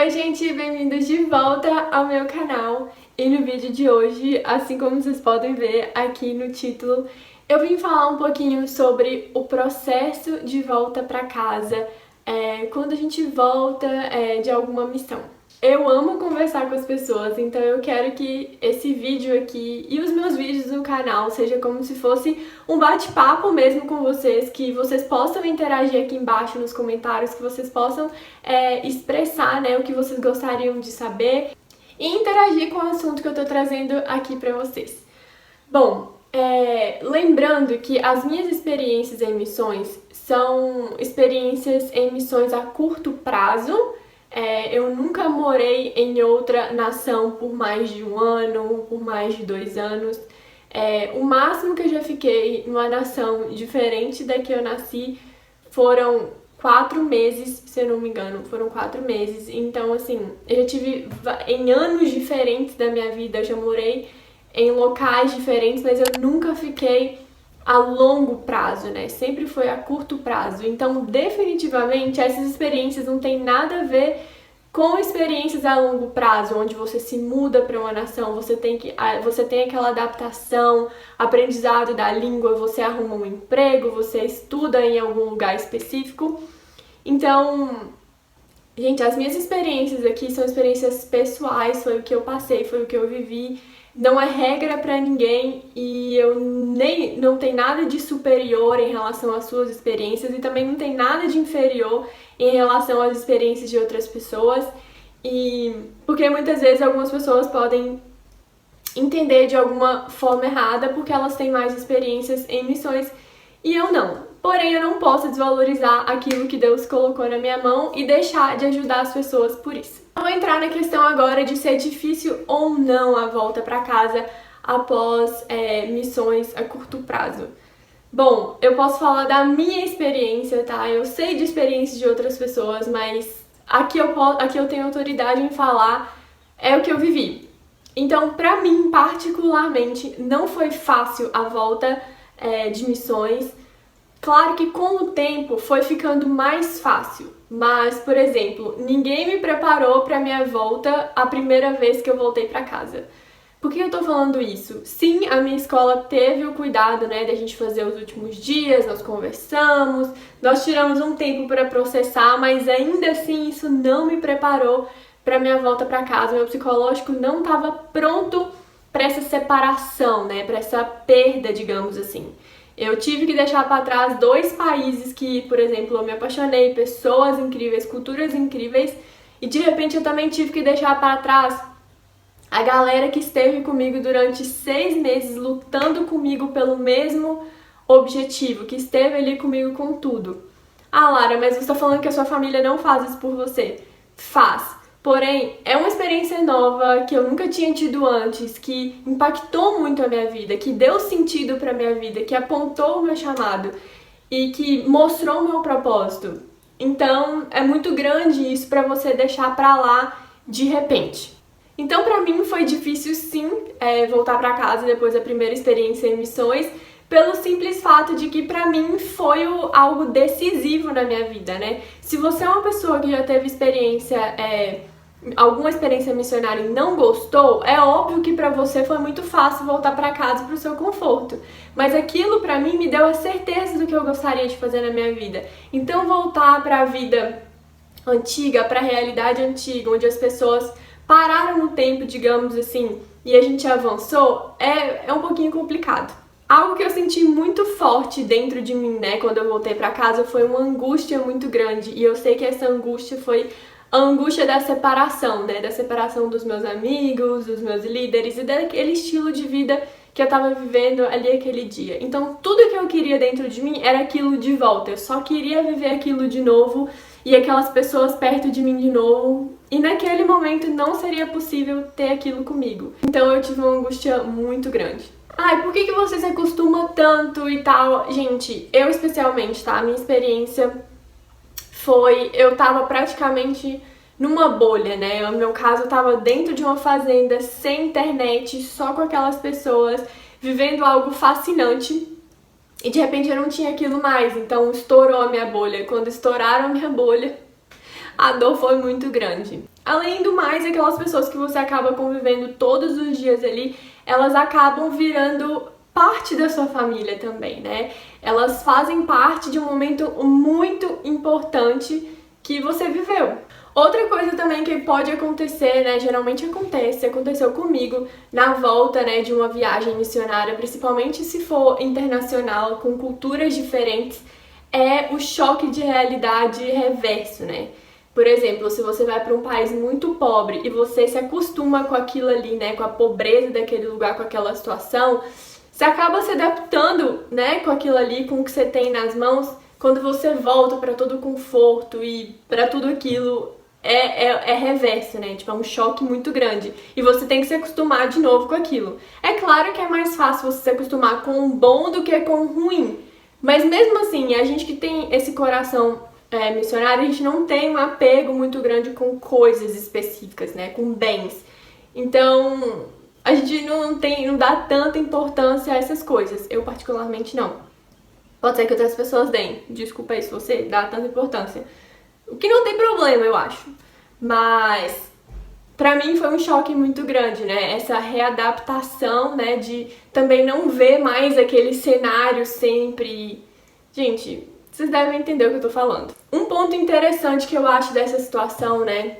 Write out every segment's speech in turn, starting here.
Oi gente, bem-vindos de volta ao meu canal. E no vídeo de hoje, assim como vocês podem ver aqui no título, eu vim falar um pouquinho sobre o processo de volta para casa, quando a gente volta de alguma missão. Eu amo conversar com as pessoas, então eu quero que esse vídeo aqui e os meus vídeos no canal seja como se fosse um bate-papo mesmo com vocês, que vocês possam interagir aqui embaixo nos comentários, que vocês possam expressar, né, o que vocês gostariam de saber e interagir com o assunto que eu tô trazendo aqui pra vocês. Bom, lembrando que as minhas experiências em missões são experiências em missões a curto prazo. Eu nunca morei em outra nação por mais de um ano, por mais de 2 anos. O máximo que eu já fiquei numa nação diferente da que eu nasci foram 4 meses, se eu não me engano, foram 4 meses. Então, assim, eu já tive em anos diferentes da minha vida, eu já morei em locais diferentes, mas eu nunca fiquei a longo prazo, né? Sempre foi a curto prazo. Então, definitivamente, essas experiências não têm nada a ver com experiências a longo prazo, onde você se muda para uma nação, você tem aquela adaptação, aprendizado da língua, você arruma um emprego, você estuda em algum lugar específico. Então, gente, as minhas experiências aqui são experiências pessoais, foi o que eu passei, foi o que eu vivi. Não é regra pra ninguém e eu não tem nada de superior em relação às suas experiências e também não tem nada de inferior em relação às experiências de outras pessoas. E porque muitas vezes algumas pessoas podem entender de alguma forma errada porque elas têm mais experiências em missões e eu não. Porém, eu não posso desvalorizar aquilo que Deus colocou na minha mão e deixar de ajudar as pessoas por isso. Vou entrar na questão agora de ser difícil ou não a volta para casa após missões a curto prazo. Bom, eu posso falar da minha experiência, tá? Eu sei de experiências de outras pessoas, mas aqui eu tenho autoridade em falar o que eu vivi. Então, pra mim, particularmente, não foi fácil a volta de missões. Claro que com o tempo foi ficando mais fácil, mas, por exemplo, ninguém me preparou para minha volta a primeira vez que eu voltei para casa. Por que eu tô falando isso? Sim, a minha escola teve o cuidado, né, da gente fazer os últimos dias, nós conversamos, nós tiramos um tempo para processar, mas ainda assim isso não me preparou para minha volta para casa. Meu psicológico não estava pronto para essa separação, né, para essa perda, digamos assim. Eu tive que deixar para trás 2 países que, por exemplo, eu me apaixonei, pessoas incríveis, culturas incríveis, e de repente eu também tive que deixar para trás a galera que esteve comigo durante 6 meses, lutando comigo pelo mesmo objetivo, que esteve ali comigo com tudo. Ah, Lara, mas você está falando que a sua família não faz isso por você. Faz. Porém, é uma experiência nova que eu nunca tinha tido antes, que impactou muito a minha vida, que deu sentido pra minha vida, que apontou o meu chamado e que mostrou o meu propósito. Então, é muito grande isso pra você deixar pra lá de repente. Então, pra mim foi difícil sim voltar pra casa depois da primeira experiência em missões, pelo simples fato de que pra mim foi algo decisivo na minha vida, né? Se você é uma pessoa que já teve alguma experiência missionária e não gostou, é óbvio que pra você foi muito fácil voltar pra casa pro seu conforto. Mas aquilo pra mim me deu a certeza do que eu gostaria de fazer na minha vida. Então voltar pra vida antiga, pra realidade antiga, onde as pessoas pararam no tempo, digamos assim, e a gente avançou, é um pouquinho complicado. Algo que eu senti muito forte dentro de mim, né, quando eu voltei pra casa, foi uma angústia muito grande. E eu sei que essa angústia foi a angústia da separação, né, da separação dos meus amigos, dos meus líderes e daquele estilo de vida que eu tava vivendo ali aquele dia. Então, tudo que eu queria dentro de mim era aquilo de volta. Eu só queria viver aquilo de novo e aquelas pessoas perto de mim de novo. E naquele momento não seria possível ter aquilo comigo. Então, eu tive uma angústia muito grande. Ai, por que você se acostuma tanto e tal? Gente, eu especialmente, tá? A minha experiência eu tava praticamente numa bolha, né? No meu caso, eu tava dentro de uma fazenda, sem internet, só com aquelas pessoas, vivendo algo fascinante. E de repente eu não tinha aquilo mais, então estourou a minha bolha. Quando estouraram a minha bolha, a dor foi muito grande. Além do mais, aquelas pessoas que você acaba convivendo todos os dias ali, elas acabam virando parte da sua família também, né? Elas fazem parte de um momento muito importante que você viveu. Outra coisa também que pode acontecer, né, geralmente aconteceu comigo na volta, né, de uma viagem missionária, principalmente se for internacional, com culturas diferentes, é o choque de realidade reverso, né? Por exemplo, se você vai para um país muito pobre e você se acostuma com aquilo ali, né, com a pobreza daquele lugar, com aquela situação, você acaba se adaptando, né, com aquilo ali, com o que você tem nas mãos. Quando você volta para todo o conforto e para tudo aquilo, é reverso, né? Tipo, é um choque muito grande. E você tem que se acostumar de novo com aquilo. É claro que é mais fácil você se acostumar com o bom do que com o ruim. Mas mesmo assim, a gente que tem esse coração missionário, a gente não tem um apego muito grande com coisas específicas, né? Com bens. Então, a gente não dá tanta importância a essas coisas. Eu particularmente não. Pode ser que outras pessoas deem. Desculpa aí se você dá tanta importância. O que não tem problema, eu acho. Mas pra mim foi um choque muito grande, né? Essa readaptação, né? De também não ver mais aquele cenário sempre. Gente, vocês devem entender o que eu tô falando. Um ponto interessante que eu acho dessa situação, né?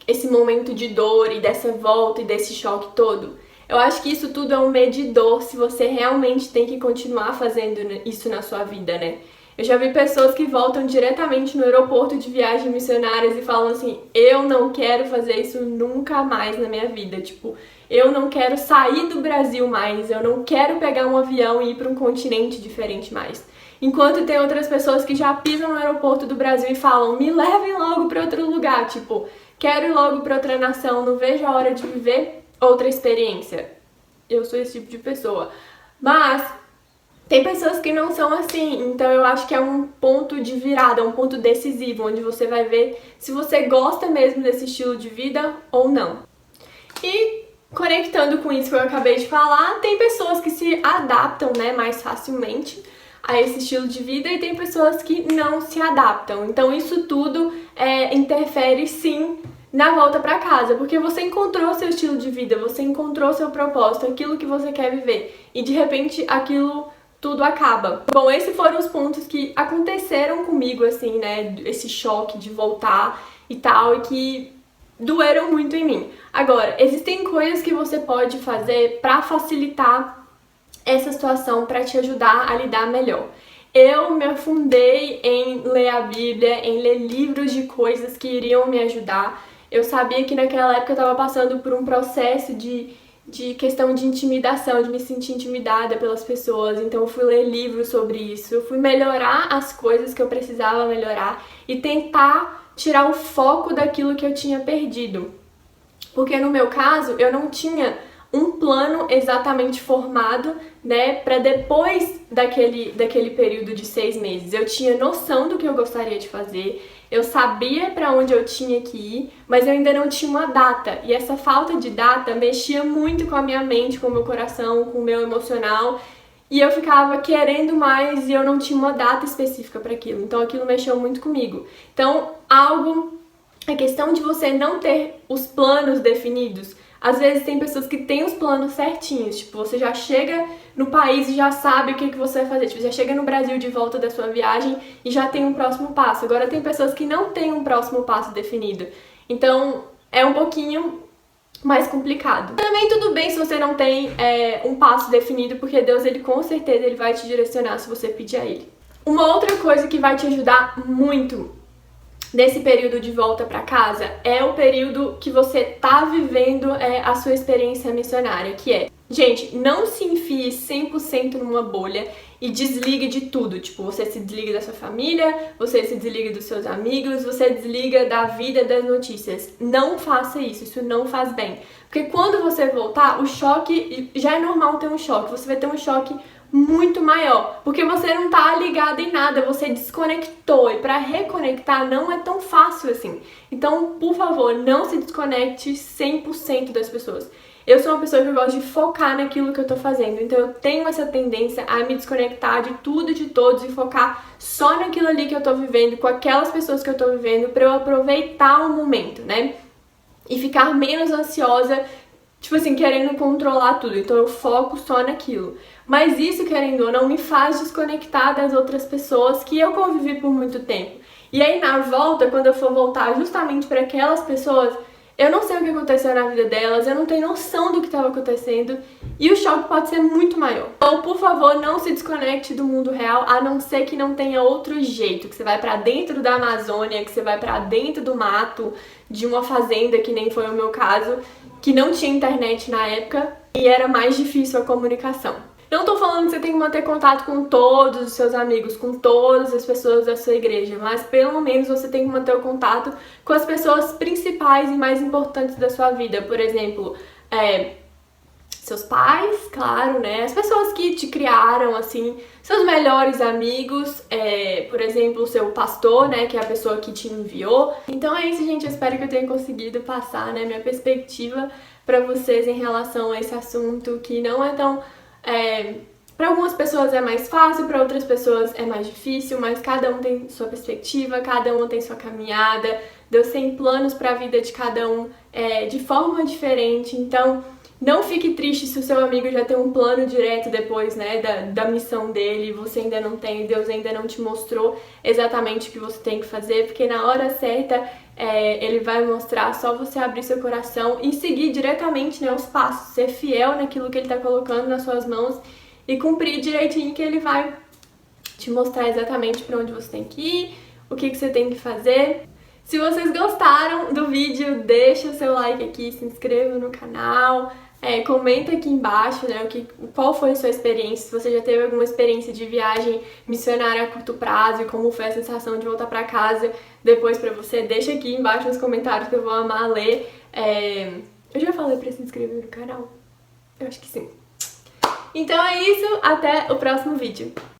Esse momento de dor e dessa volta e desse choque todo. Eu acho que isso tudo é um medidor se você realmente tem que continuar fazendo isso na sua vida, né? Eu já vi pessoas que voltam diretamente no aeroporto de viagens missionárias e falam assim: eu não quero fazer isso nunca mais na minha vida. Tipo, eu não quero sair do Brasil mais, eu não quero pegar um avião e ir para um continente diferente mais. Enquanto tem outras pessoas que já pisam no aeroporto do Brasil e falam: me levem logo para outro lugar. Tipo, quero ir logo para outra nação, não vejo a hora de viver outra experiência. Eu sou esse tipo de pessoa. Mas tem pessoas que não são assim, então eu acho que é um ponto de virada, um ponto decisivo, onde você vai ver se você gosta mesmo desse estilo de vida ou não. E conectando com isso que eu acabei de falar, tem pessoas que se adaptam, né, mais facilmente a esse estilo de vida e tem pessoas que não se adaptam. Então isso tudo interfere sim na volta para casa, porque você encontrou seu estilo de vida, você encontrou seu propósito, aquilo que você quer viver e de repente aquilo tudo acaba. Bom, esses foram os pontos que aconteceram comigo, assim, né? Esse choque de voltar e tal, e que doeram muito em mim. Agora, existem coisas que você pode fazer pra facilitar essa situação, pra te ajudar a lidar melhor. Eu me afundei em ler a Bíblia, em ler livros de coisas que iriam me ajudar. Eu sabia que naquela época eu tava passando por um processo de questão de intimidação, de me sentir intimidada pelas pessoas, então eu fui ler livros sobre isso, eu fui melhorar as coisas que eu precisava melhorar e tentar tirar o foco daquilo que eu tinha perdido. Porque no meu caso, eu não tinha um plano exatamente formado, né, para depois daquele período de 6 meses. Eu tinha noção do que eu gostaria de fazer, eu sabia para onde eu tinha que ir, mas eu ainda não tinha uma data. E essa falta de data mexia muito com a minha mente, com o meu coração, com o meu emocional. E eu ficava querendo mais e eu não tinha uma data específica para aquilo. Então aquilo mexeu muito comigo. Então, a questão de você não ter os planos definidos. Às vezes tem pessoas que têm os planos certinhos, tipo, você já chega no país e já sabe o que você vai fazer, tipo, já chega no Brasil de volta da sua viagem e já tem um próximo passo. Agora tem pessoas que não têm um próximo passo definido, então é um pouquinho mais complicado. Também tudo bem se você não tem um passo definido, porque Deus, ele com certeza ele vai te direcionar se você pedir a ele. Uma outra coisa que vai te ajudar muito nesse período de volta para casa é o período que você tá vivendo a sua experiência missionária, que é, gente, não se enfie 100% numa bolha e desligue de tudo. Tipo, você se desliga da sua família, você se desliga dos seus amigos, você desliga da vida, das notícias. Não faça isso, isso não faz bem. Porque quando você voltar, o choque, já é normal ter um choque, você vai ter um choque muito maior, porque você não tá ligado em nada, você desconectou, e para reconectar não é tão fácil assim. Então, por favor, não se desconecte 100% das pessoas. eu sou uma pessoa que eu gosto de focar naquilo que eu tô fazendo. Então eu tenho essa tendência a me desconectar de tudo e de todos e focar só naquilo ali que eu tô vivendo, com aquelas pessoas que eu tô vivendo, pra eu aproveitar o momento, né? E ficar menos ansiosa, tipo assim, querendo controlar tudo. Então eu foco só naquilo. Mas isso, querendo ou não, me faz desconectar das outras pessoas que eu convivi por muito tempo. E aí na volta, quando eu for voltar justamente para aquelas pessoas, eu não sei o que aconteceu na vida delas, eu não tenho noção do que estava acontecendo e o choque pode ser muito maior. Então, por favor, não se desconecte do mundo real, a não ser que não tenha outro jeito, que você vai pra dentro da Amazônia, que você vai pra dentro do mato, de uma fazenda, que nem foi o meu caso, que não tinha internet na época e era mais difícil a comunicação. Não tô falando que você tem que manter contato com todos os seus amigos, com todas as pessoas da sua igreja, mas pelo menos você tem que manter o contato com as pessoas principais e mais importantes da sua vida. Por exemplo, seus pais, claro, né? As pessoas que te criaram, assim, seus melhores amigos, por exemplo, o seu pastor, né? Que é a pessoa que te enviou. Então é isso, gente. Eu espero que eu tenha conseguido passar, né, minha perspectiva pra vocês em relação a esse assunto que não é tão... para algumas pessoas é mais fácil, para outras pessoas é mais difícil, mas cada um tem sua perspectiva, cada um tem sua caminhada. Deus tem planos para a vida de cada um de forma diferente, então não fique triste se o seu amigo já tem um plano direto depois, né, da missão dele, você ainda não tem, Deus ainda não te mostrou exatamente o que você tem que fazer, porque na hora certa ele vai mostrar, só você abrir seu coração e seguir diretamente, né, os passos, ser fiel naquilo que ele está colocando nas suas mãos e cumprir direitinho, que ele vai te mostrar exatamente para onde você tem que ir, o que você tem que fazer. Se vocês gostaram do vídeo, deixa o seu like aqui, se inscreva no canal, comenta aqui embaixo, né, qual foi a sua experiência, se você já teve alguma experiência de viagem missionária a curto prazo e como foi a sensação de voltar pra casa depois pra você, deixa aqui embaixo nos comentários que eu vou amar ler. Eu já falei pra se inscrever no canal? Eu acho que sim. Então é isso, até o próximo vídeo.